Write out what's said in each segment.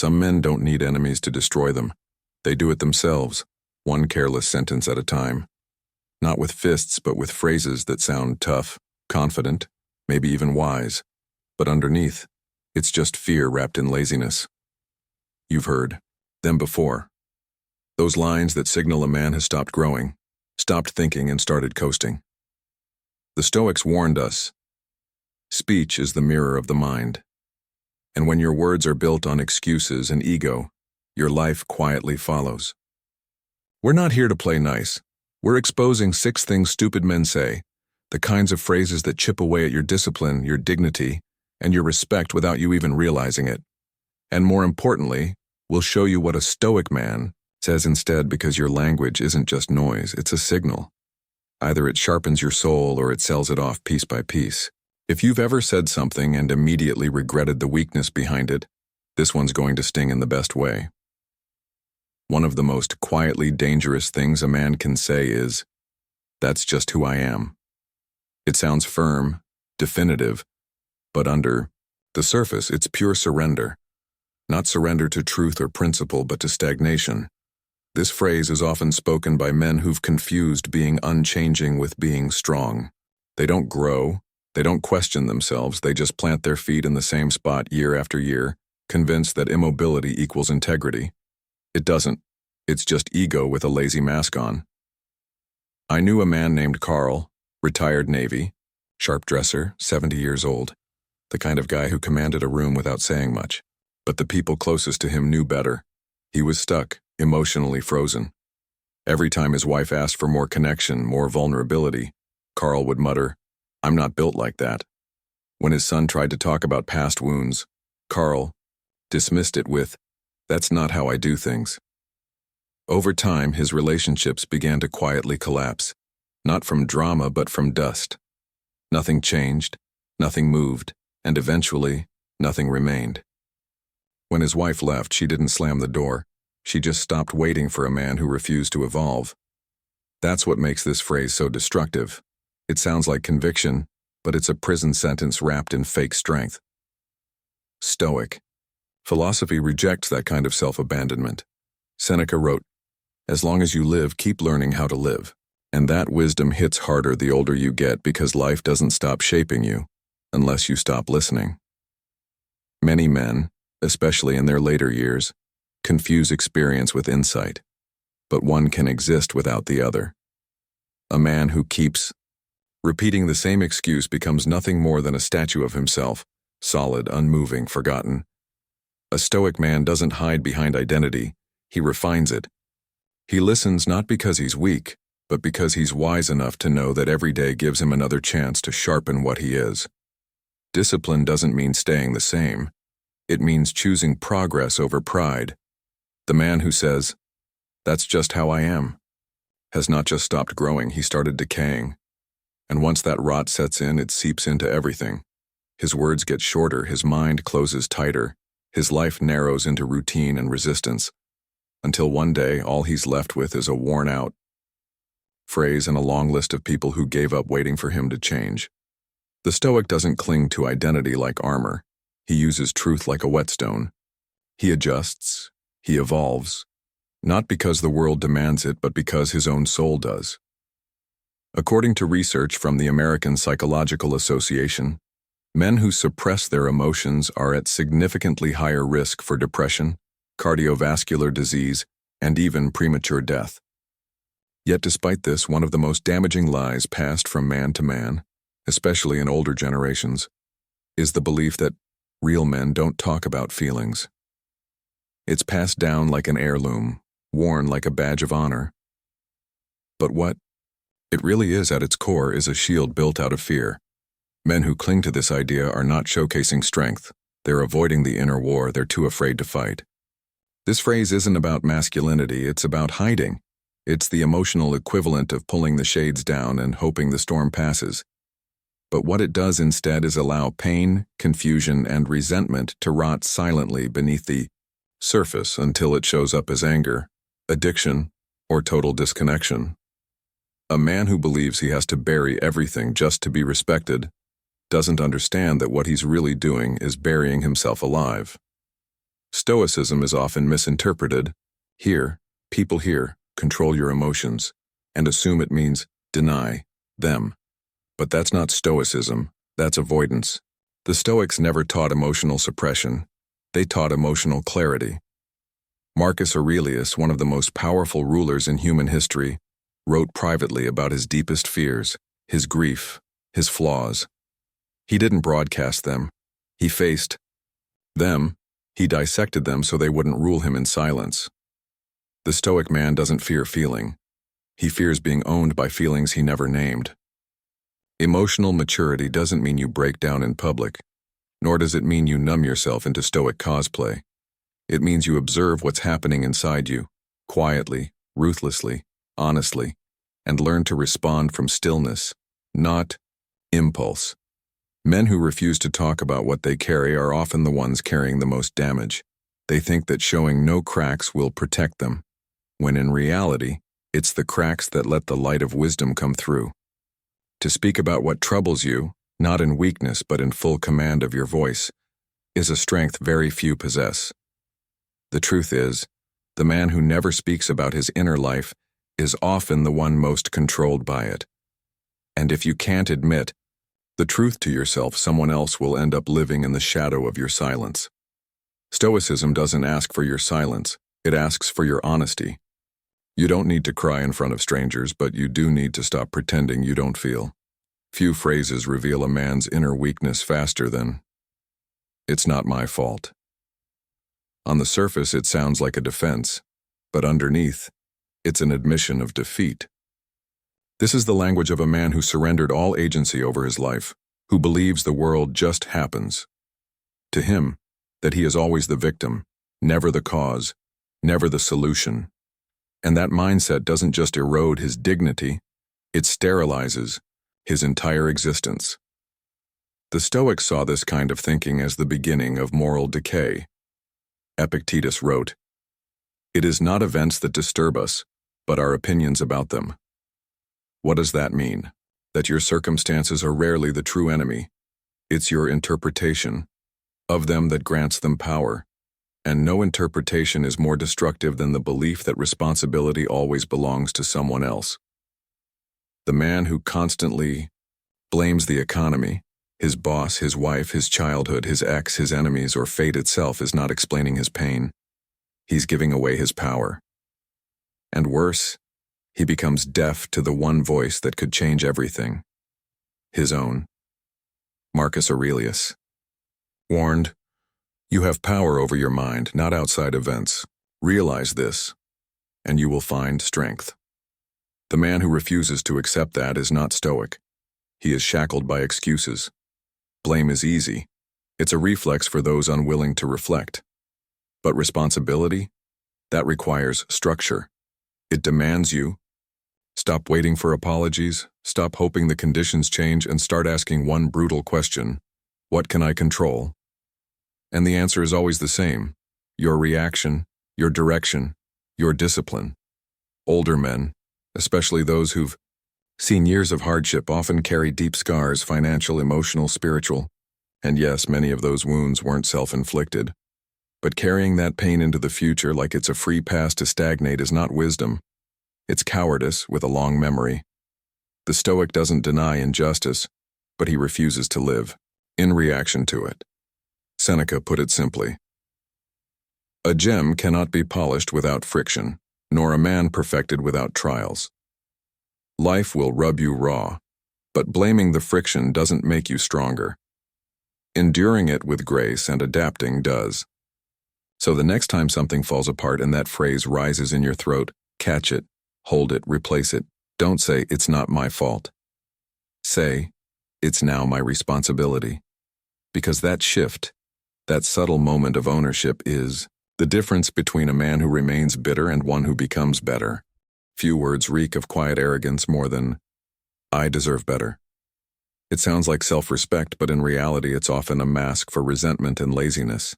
Some men don't need enemies to destroy them. They do it themselves, one careless sentence at a time. Not with fists, but with phrases that sound tough, confident, maybe even wise. But underneath, it's just fear wrapped in laziness. You've heard them before. Those lines that signal a man has stopped growing, stopped thinking, and started coasting. The Stoics warned us, speech is the mirror of the mind. And when your words are built on excuses and ego, your life quietly follows. We're not here to play nice. We're exposing 6 things stupid men say, the kinds of phrases that chip away at your discipline, your dignity, and your respect without you even realizing it. And more importantly, we'll show you what a Stoic man says instead, because your language isn't just noise, it's a signal. Either it sharpens your soul or it sells it off piece by piece. If you've ever said something and immediately regretted the weakness behind it, this one's going to sting in the best way. One of the most quietly dangerous things a man can say is, "That's just who I am." It sounds firm, definitive, but under the surface, it's pure surrender. Not surrender to truth or principle, but to stagnation. This phrase is often spoken by men who've confused being unchanging with being strong. They don't grow, they don't question themselves, they just plant their feet in the same spot year after year, convinced that immobility equals integrity. It doesn't. It's just ego with a lazy mask on. I knew a man named Carl, retired Navy, sharp dresser, 70 years old, the kind of guy who commanded a room without saying much. But the people closest to him knew better. He was stuck, emotionally frozen. Every time his wife asked for more connection, more vulnerability, Carl would mutter, "I'm not built like that." When his son tried to talk about past wounds, Carl dismissed it with, "That's not how I do things." Over time, his relationships began to quietly collapse, not from drama but from dust. Nothing changed, nothing moved, and eventually, nothing remained. When his wife left, she didn't slam the door. She just stopped waiting for a man who refused to evolve. That's what makes this phrase so destructive. It sounds like conviction, but it's a prison sentence wrapped in fake strength. Stoic. Philosophy rejects that kind of self-abandonment. Seneca wrote, "As long as you live, keep learning how to live." And that wisdom hits harder the older you get, because life doesn't stop shaping you unless you stop listening. Many men, especially in their later years, confuse experience with insight, but one can exist without the other. A man who keeps repeating the same excuse becomes nothing more than a statue of himself, solid, unmoving, forgotten. A Stoic man doesn't hide behind identity, he refines it. He listens not because he's weak, but because he's wise enough to know that every day gives him another chance to sharpen what he is. Discipline doesn't mean staying the same. It means choosing progress over pride. The man who says, "That's just how I am," has not just stopped growing, he started decaying. And once that rot sets in, it seeps into everything. His words get shorter, his mind closes tighter, his life narrows into routine and resistance, until one day all he's left with is a worn-out phrase and a long list of people who gave up waiting for him to change. The Stoic doesn't cling to identity like armor. He uses truth like a whetstone. He adjusts, he evolves, not because the world demands it, but because his own soul does. According to research from the American Psychological Association, men who suppress their emotions are at significantly higher risk for depression, cardiovascular disease, and even premature death. Yet despite this, one of the most damaging lies passed from man to man, especially in older generations, is the belief that real men don't talk about feelings. It's passed down like an heirloom, worn like a badge of honor. But what it really is at its core is a shield built out of fear. Men who cling to this idea are not showcasing strength. They're avoiding the inner war they're too afraid to fight. This phrase isn't about masculinity, it's about hiding. It's the emotional equivalent of pulling the shades down and hoping the storm passes. But what it does instead is allow pain, confusion, and resentment to rot silently beneath the surface until it shows up as anger, addiction, or total disconnection. A man who believes he has to bury everything just to be respected doesn't understand that what he's really doing is burying himself alive. Stoicism is often misinterpreted. People here, control your emotions, and assume it means deny them. But that's not Stoicism, that's avoidance. The Stoics never taught emotional suppression. They taught emotional clarity. Marcus Aurelius, one of the most powerful rulers in human history, wrote privately about his deepest fears, his grief, his flaws. He didn't broadcast them. He faced them. He dissected them so they wouldn't rule him in silence. The Stoic man doesn't fear feeling. He fears being owned by feelings he never named. Emotional maturity doesn't mean you break down in public, nor does it mean you numb yourself into Stoic cosplay. It means you observe what's happening inside you, quietly, ruthlessly, honestly, and learn to respond from stillness, not impulse. Men who refuse to talk about what they carry are often the ones carrying the most damage. They think that showing no cracks will protect them, when in reality, it's the cracks that let the light of wisdom come through. To speak about what troubles you, not in weakness but in full command of your voice, is a strength very few possess. The truth is, the man who never speaks about his inner life is often the one most controlled by it. And if you can't admit the truth to yourself, someone else will end up living in the shadow of your silence. Stoicism doesn't ask for your silence, it asks for your honesty. You don't need to cry in front of strangers, but you do need to stop pretending you don't feel. Few phrases reveal a man's inner weakness faster than, "It's not my fault." On the surface, it sounds like a defense, but underneath, it's an admission of defeat. This is the language of a man who surrendered all agency over his life, who believes the world just happens. To him, that he is always the victim, never the cause, never the solution. And that mindset doesn't just erode his dignity, it sterilizes his entire existence. The Stoics saw this kind of thinking as the beginning of moral decay. Epictetus wrote, "It is not events that disturb us, but our opinions about them." What does that mean? That your circumstances are rarely the true enemy. It's your interpretation of them that grants them power. And no interpretation is more destructive than the belief that responsibility always belongs to someone else. The man who constantly blames the economy, his boss, his wife, his childhood, his ex, his enemies, or fate itself is not explaining his pain. He's giving away his power. And worse, he becomes deaf to the one voice that could change everything. His own. Marcus Aurelius warned, "You have power over your mind, not outside events. Realize this, and you will find strength." The man who refuses to accept that is not Stoic. He is shackled by excuses. Blame is easy. It's a reflex for those unwilling to reflect. But responsibility? That requires structure. It demands you. Stop waiting for apologies, stop hoping the conditions change, and start asking one brutal question: what can I control? And the answer is always the same: your reaction, your direction, your discipline. Older men, especially those who've seen years of hardship, often carry deep scars, financial, emotional, spiritual. And yes, many of those wounds weren't self-inflicted. But carrying that pain into the future like it's a free pass to stagnate is not wisdom. It's cowardice with a long memory. The Stoic doesn't deny injustice, but he refuses to live in reaction to it. Seneca put it simply: "A gem cannot be polished without friction, nor a man perfected without trials." Life will rub you raw, but blaming the friction doesn't make you stronger. Enduring it with grace and adapting does. So the next time something falls apart and that phrase rises in your throat, catch it, hold it, replace it. Don't say, "It's not my fault." Say, "It's now my responsibility." Because that shift, that subtle moment of ownership, is the difference between a man who remains bitter and one who becomes better. Few words reek of quiet arrogance more than, "I deserve better." It sounds like self-respect, but in reality it's often a mask for resentment and laziness.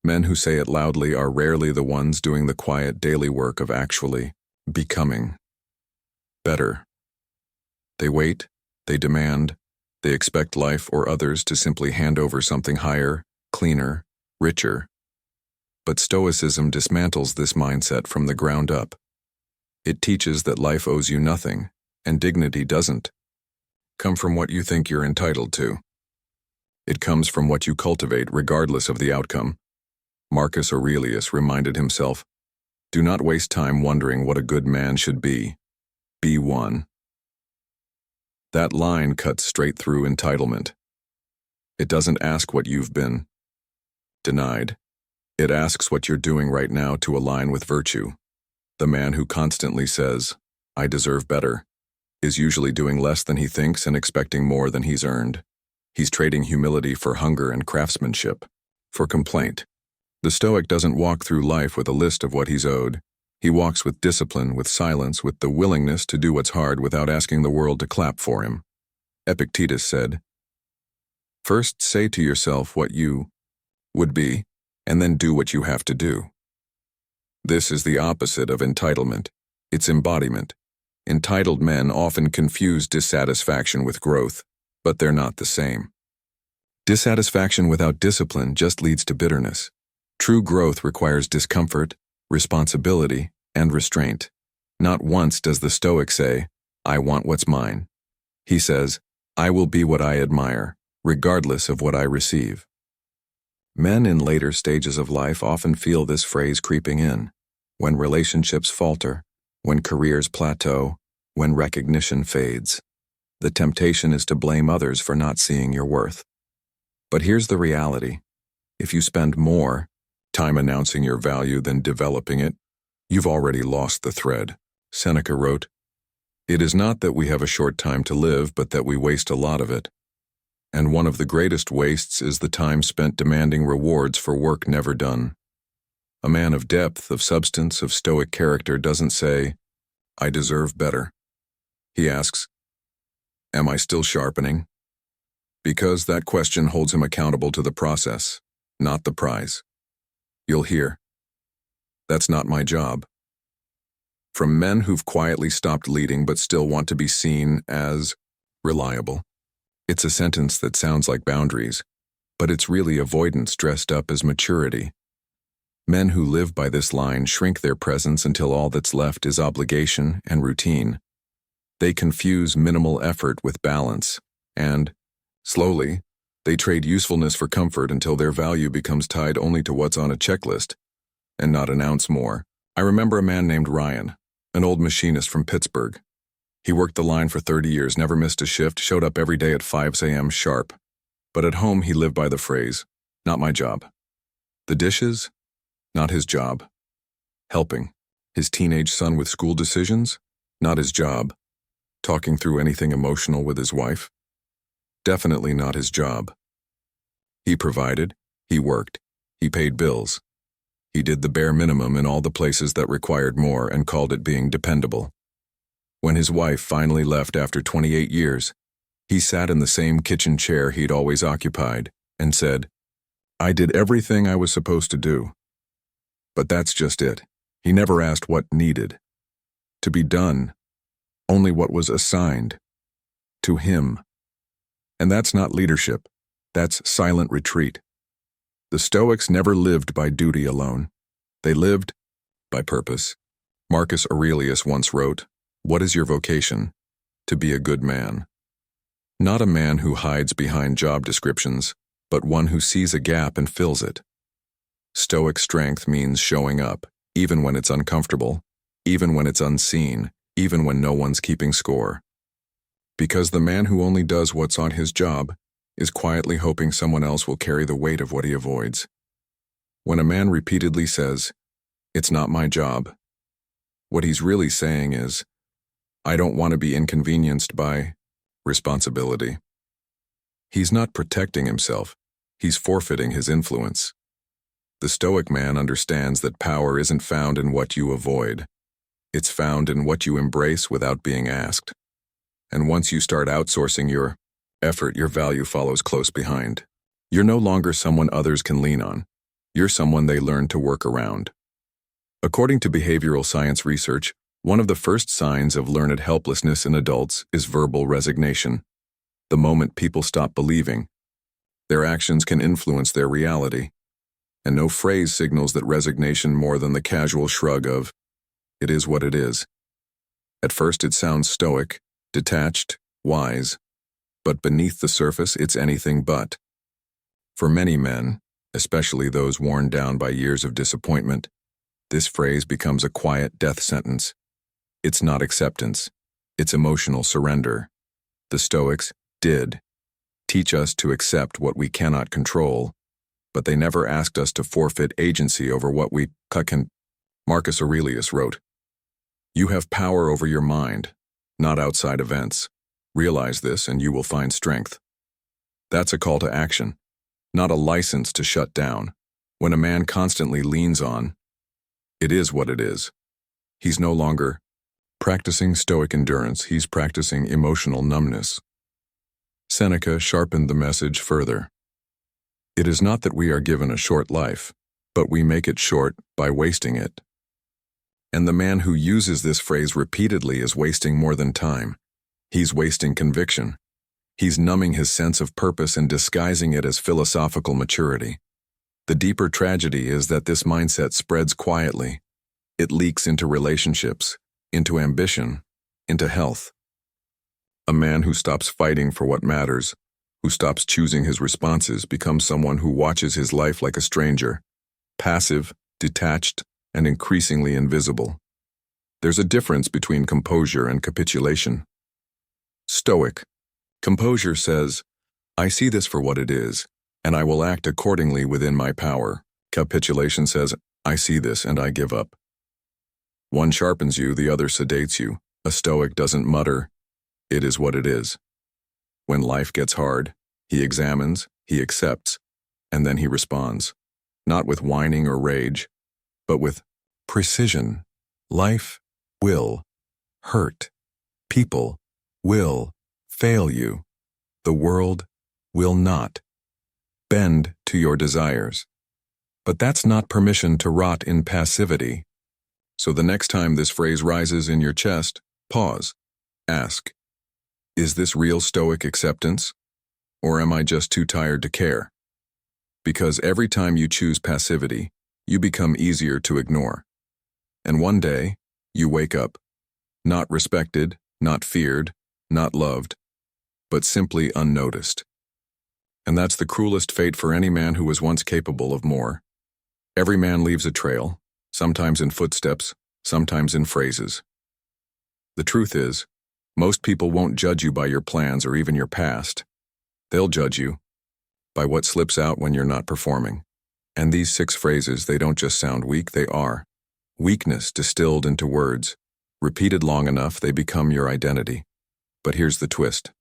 Men who say it loudly are rarely the ones doing the quiet daily work of actually becoming better. They wait, they demand, they expect life or others to simply hand over something higher, cleaner, richer. But Stoicism dismantles this mindset from the ground up. It teaches that life owes you nothing, and dignity doesn't come from what you think you're entitled to. It comes from what you cultivate regardless of the outcome. Marcus Aurelius reminded himself, "Do not waste time wondering what a good man should be. Be one." That line cuts straight through entitlement. It doesn't ask what you've been denied. It asks what you're doing right now to align with virtue. The man who constantly says, "I deserve better," is usually doing less than he thinks and expecting more than he's earned. He's trading humility for hunger and craftsmanship, for complaint. The Stoic doesn't walk through life with a list of what he's owed. He walks with discipline, with silence, with the willingness to do what's hard without asking the world to clap for him. Epictetus said, "First say to yourself what you would be, and then do what you have to do." This is the opposite of entitlement. It's embodiment. Entitled men often confuse dissatisfaction with growth, but they're not the same. Dissatisfaction without discipline just leads to bitterness. True growth requires discomfort, responsibility, and restraint. Not once does the Stoic say, "I want what's mine." He says, "I will be what I admire, regardless of what I receive." Men in later stages of life often feel this phrase creeping in. When relationships falter, when careers plateau, when recognition fades, the temptation is to blame others for not seeing your worth. But here's the reality. If you spend more time announcing your value than developing it, you've already lost the thread. Seneca wrote, "It is not that we have a short time to live, but that we waste a lot of it. And one of the greatest wastes is the time spent demanding rewards for work never done." A man of depth, of substance, of Stoic character doesn't say, "I deserve better." He asks, "Am I still sharpening?" Because that question holds him accountable to the process, not the prize. You'll hear, "That's not my job," from men who've quietly stopped leading but still want to be seen as reliable. It's a sentence that sounds like boundaries, but it's really avoidance dressed up as maturity. Men who live by this line shrink their presence until all that's left is obligation and routine. They confuse minimal effort with balance, and, slowly, they trade usefulness for comfort until their value becomes tied only to what's on a checklist, and not an ounce more. I remember a man named Ryan, an old machinist from Pittsburgh. He worked the line for 30 years, never missed a shift, showed up every day at 5 a.m. sharp. But at home he lived by the phrase, "Not my job." The dishes? Not his job. Helping his teenage son with school decisions? Not his job. Talking through anything emotional with his wife? Definitely not his job. He provided, he worked, he paid bills. He did the bare minimum in all the places that required more and called it being dependable. When his wife finally left after 28 years, he sat in the same kitchen chair he'd always occupied and said, "I did everything I was supposed to do." But that's just it. He never asked what needed to be done, only what was assigned to him. And that's not leadership. That's silent retreat. The Stoics never lived by duty alone. They lived by purpose. Marcus Aurelius once wrote, "What is your vocation? To be a good man." Not a man who hides behind job descriptions, but one who sees a gap and fills it. Stoic strength means showing up, even when it's uncomfortable, even when it's unseen, even when no one's keeping score. Because the man who only does what's on his job is quietly hoping someone else will carry the weight of what he avoids. When a man repeatedly says, "It's not my job," what he's really saying is, "I don't want to be inconvenienced by responsibility." He's not protecting himself, he's forfeiting his influence. The Stoic man understands that power isn't found in what you avoid. It's found in what you embrace without being asked. And once you start outsourcing your effort, your value follows close behind. You're no longer someone others can lean on. You're someone they learn to work around. According to behavioral science research, one of the first signs of learned helplessness in adults is verbal resignation. The moment people stop believing, their actions can influence their reality. and no phrase signals that resignation more than the casual shrug of, "It is what it is." At first it sounds stoic, detached, wise, but beneath the surface it's anything but. For many men, especially those worn down by years of disappointment, this phrase becomes a quiet death sentence. It's not acceptance, it's emotional surrender. The Stoics did teach us to accept what we cannot control, but they never asked us to forfeit agency over what we can. Marcus Aurelius wrote, "You have power over your mind, not outside events. Realize this and you will find strength." That's a call to action, not a license to shut down. When a man constantly leans on, "It is what it is," he's no longer practicing stoic endurance, he's practicing emotional numbness. Seneca sharpened the message further. It is not that we are given a short life, but we make it short by wasting it. And the man who uses this phrase repeatedly is wasting more than time. He's wasting conviction. He's numbing his sense of purpose and disguising it as philosophical maturity. The deeper tragedy is that this mindset spreads quietly. It leaks into relationships, into ambition, into health. A man who stops fighting for what matters, who stops choosing his responses, becomes someone who watches his life like a stranger, passive, detached, and increasingly invisible. There's a difference between composure and capitulation. Stoic composure says, "I see this for what it is, and I will act accordingly within my power." Capitulation says, "I see this and I give up." One sharpens you, the other sedates you. A Stoic doesn't mutter, "It is what it is." When life gets hard, he examines, he accepts, and then he responds, not with whining or rage, but with precision. Life will hurt. People will fail you. The world will not bend to your desires. But that's not permission to rot in passivity. So the next time this phrase rises in your chest, pause. Ask, is this real Stoic acceptance? Or am I just too tired to care? Because every time you choose passivity, you become easier to ignore. And one day, you wake up, not respected, not feared, not loved, but simply unnoticed. And that's the cruelest fate for any man who was once capable of more. Every man leaves a trail, sometimes in footsteps, sometimes in phrases. The truth is, most people won't judge you by your plans or even your past. They'll judge you by what slips out when you're not performing. And these 6 phrases, they don't just sound weak, they are weakness distilled into words. Repeated long enough, they become your identity. But here's the twist.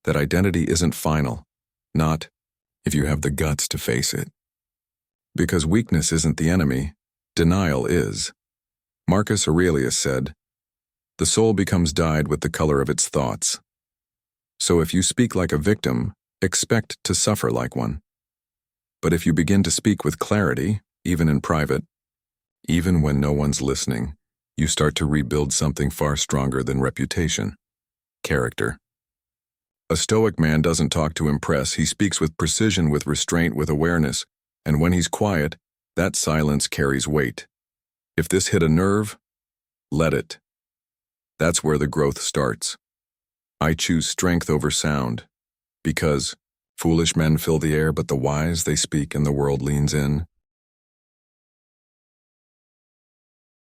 That identity isn't final, not if you have the guts to face it. Because weakness isn't the enemy, denial is. Marcus Aurelius said, "The soul becomes dyed with the color of its thoughts." So if you speak like a victim, expect to suffer like one. But if you begin to speak with clarity, even in private, even when no one's listening, you start to rebuild something far stronger than reputation: character. A Stoic man doesn't talk to impress, he speaks with precision, with restraint, with awareness, and when he's quiet, that silence carries weight. If this hit a nerve, let it. That's where the growth starts. I choose strength over sound, because foolish men fill the air, but the wise, they speak and the world leans in.